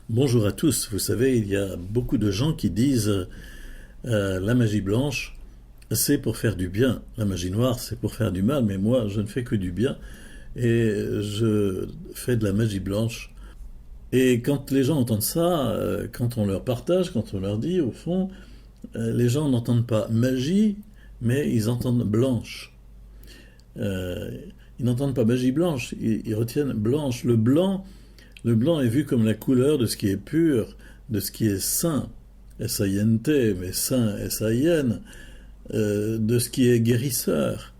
Bonjour à tous. Vous savez, il y a beaucoup de gens qui disent la magie blanche, c'est pour faire du bien. La magie noire, c'est pour faire du mal. Mais moi, je ne fais que du bien et je fais de la magie blanche. Et quand les gens entendent ça, quand on leur partage, quand on leur dit, au fond, les gens n'entendent pas magie, mais ils entendent blanche. Euh, Ils n'entendent pas magie blanche, ils retiennent blanche. Le blanc est vu comme la couleur de ce qui est pur, de ce qui est saint, S-A-I-N-T, mais saint, S-A-I-N, de ce qui est guérisseur.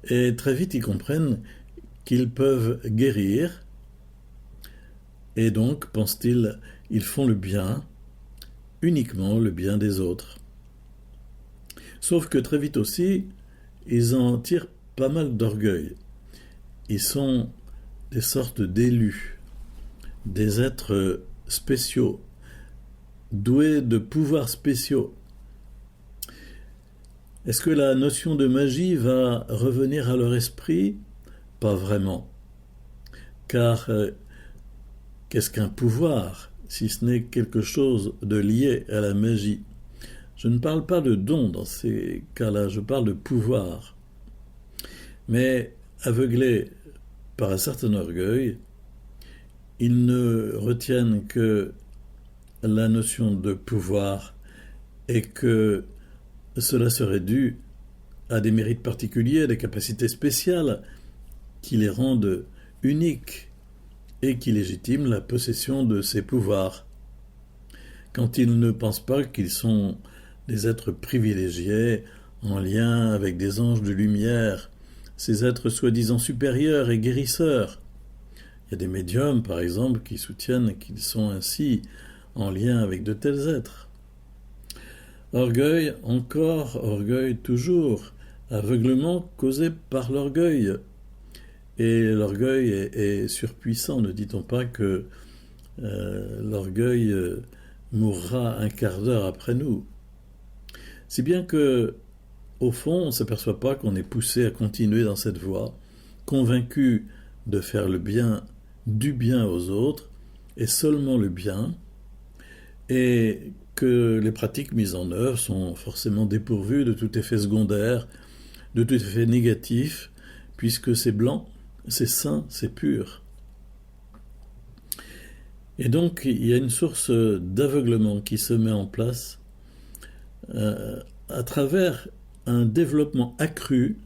Et très vite, ils comprennent qu'ils peuvent guérir, et donc, pensent-ils, ils font le bien, uniquement le bien des autres. Sauf que très vite aussi, ils en tirent pas mal d'orgueil. Ils sont des sortes d'élus, des êtres spéciaux, doués de pouvoirs spéciaux. Est-ce que la notion de magie va revenir à leur esprit? Pas vraiment. Car qu'est-ce qu'un pouvoir, si ce n'est quelque chose de lié à la magie? Je ne parle pas de don dans ces cas-là, je parle de pouvoir. Mais aveuglés par un certain orgueil, ils ne retiennent que la notion de pouvoir et que cela serait dû à des mérites particuliers, des capacités spéciales qui les rendent uniques et qui légitiment la possession de ces pouvoirs. Quand ils ne pensent pas qu'ils sont des êtres privilégiés en lien avec des anges de lumière, ces êtres soi-disant supérieurs et guérisseurs. Il y a des médiums, par exemple, qui soutiennent qu'ils sont ainsi en lien avec de tels êtres. Orgueil, encore, orgueil toujours, aveuglement causé par l'orgueil. Et l'orgueil est surpuissant, ne dit-on pas que l'orgueil mourra un quart d'heure après nous. Si bien que, au fond, on ne s'aperçoit pas qu'on est poussé à continuer dans cette voie, convaincu de faire le bien, du bien aux autres, et seulement le bien, et que les pratiques mises en œuvre sont forcément dépourvues de tout effet secondaire, de tout effet négatif, puisque c'est blanc, c'est sain, c'est pur. Et donc, il y a une source d'aveuglement qui se met en place à travers un développement accru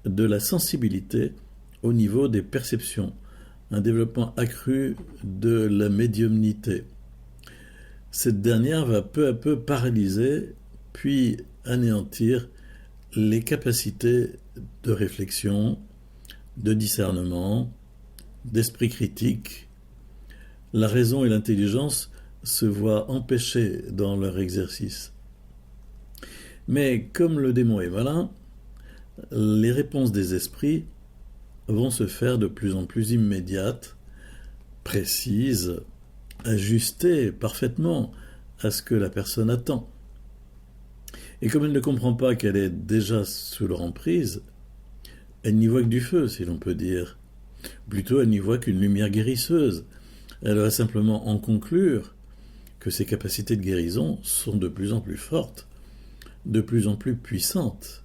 de la sensibilité au niveau des perceptions, un développement accru de la médiumnité. Cette dernière va peu à peu paralyser, puis anéantir les capacités de réflexion, de discernement, d'esprit critique. La raison et l'intelligence se voient empêchées dans leur exercice. Mais comme le démon est malin, les réponses des esprits vont se faire de plus en plus immédiates, précises, ajustées parfaitement à ce que la personne attend. Et comme elle ne comprend pas qu'elle est déjà sous leur emprise, elle n'y voit que du feu, si l'on peut dire. Plutôt, elle n'y voit qu'une lumière guérisseuse. Elle va simplement en conclure que ses capacités de guérison sont de plus en plus fortes, de plus en plus puissantes,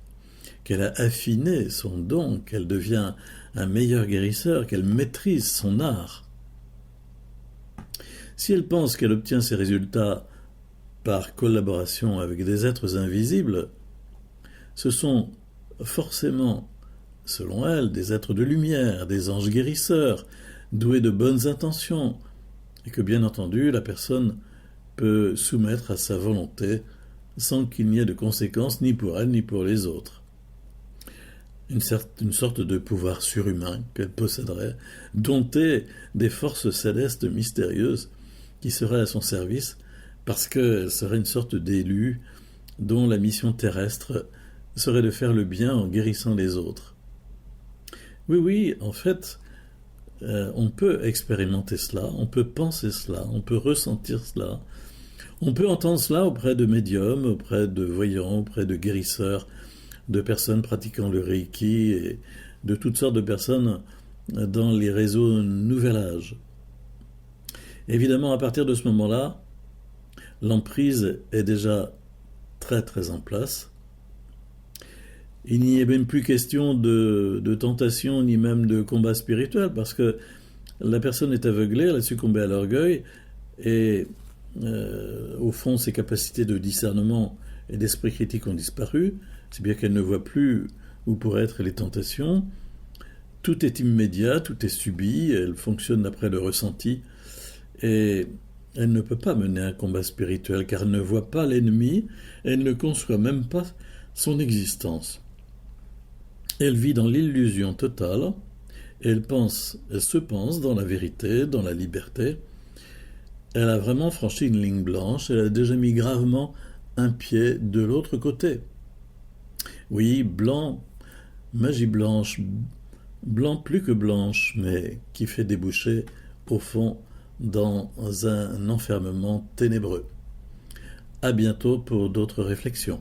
qu'elle a affiné son don, qu'elle devient un meilleur guérisseur, qu'elle maîtrise son art. Si elle pense qu'elle obtient ces résultats par collaboration avec des êtres invisibles, ce sont forcément, selon elle, des êtres de lumière, des anges guérisseurs, doués de bonnes intentions, et que bien entendu la personne peut soumettre à sa volonté sans qu'il n'y ait de conséquences ni pour elle ni pour les autres. Une sorte de pouvoir surhumain qu'elle posséderait, domptée des forces célestes mystérieuses qui seraient à son service, parce qu'elle serait une sorte d'élu dont la mission terrestre serait de faire le bien en guérissant les autres. Oui, en fait, on peut expérimenter cela, on peut penser cela, on peut ressentir cela, on peut entendre cela auprès de médiums, auprès de voyants, auprès de guérisseurs, de personnes pratiquant le Reiki et de toutes sortes de personnes dans les réseaux Nouvel Âge. Évidemment, à partir de ce moment-là, l'emprise est déjà très très en place. Il n'y est même plus question de tentation ni même de combat spirituel parce que la personne est aveuglée, elle a succombé à l'orgueil et au fond ses capacités de discernement et d'esprit critique ont disparu, c'est bien qu'elle ne voit plus où pourraient être les tentations. Tout est immédiat, tout est subi, elle fonctionne d'après le ressenti et elle ne peut pas mener un combat spirituel car elle ne voit pas l'ennemi, elle ne conçoit même pas son existence. Elle vit dans l'illusion totale, elle se pense dans la vérité, dans la liberté. Elle a vraiment franchi une ligne blanche, elle a déjà mis gravement un pied de l'autre côté. Oui, blanc, magie blanche, blanc plus que blanche, mais qui fait déboucher au fond dans un enfermement ténébreux. À bientôt pour d'autres réflexions.